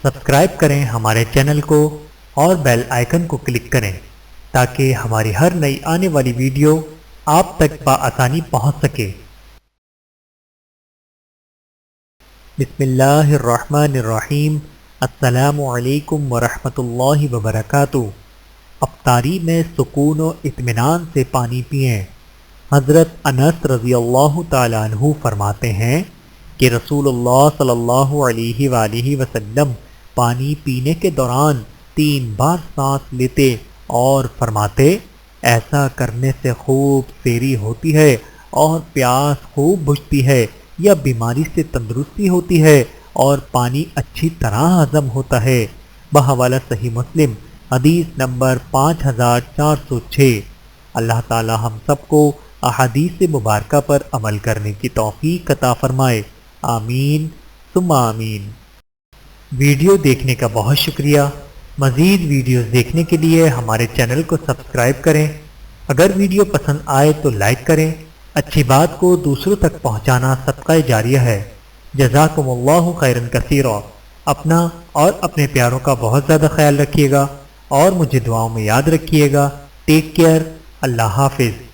Subscribe کریں ہمارے channel کو اور بیل آئیکن کو کلک کریں تاکہ ہماری ہر نئی آنے والی ویڈیو آپ تک بآسانی پہنچ سکے۔ بسم اللہ الرحمن الرحیم۔ السلام علیکم ورحمۃ اللہ وبرکاتہ۔ افطاری میں سکون و اطمینان سے پانی پئیں۔ حضرت انس رضی اللہ تعالیٰ عنہ فرماتے ہیں کہ رسول اللہ صلی اللہ علیہ وآلہ وسلم پانی پینے کے دوران 3 بار سانس لیتے اور فرماتے، ایسا کرنے سے خوب سیری ہوتی ہے اور پیاس خوب بجھتی ہے، یا بیماری سے تندرستی ہوتی ہے اور پانی اچھی طرح ہضم ہوتا ہے۔ بحوالہ صحیح مسلم، حدیث نمبر 5406۔ اللہ تعالی ہم سب کو احادیث مبارکہ پر عمل کرنے کی توفیق عطا فرمائے، آمین ثم آمین۔ ویڈیو دیکھنے کا بہت شکریہ۔ مزید ویڈیوز دیکھنے کے لیے ہمارے چینل کو سبسکرائب کریں۔ اگر ویڈیو پسند آئے تو لائک کریں۔ اچھی بات کو دوسروں تک پہنچانا صدقہ جاریہ ہے۔ جزاکم اللہ خیرا کثیرا۔ اپنا اور اپنے پیاروں کا بہت زیادہ خیال رکھیے گا اور مجھے دعاؤں میں یاد رکھیے گا۔ Take care. اللہ حافظ۔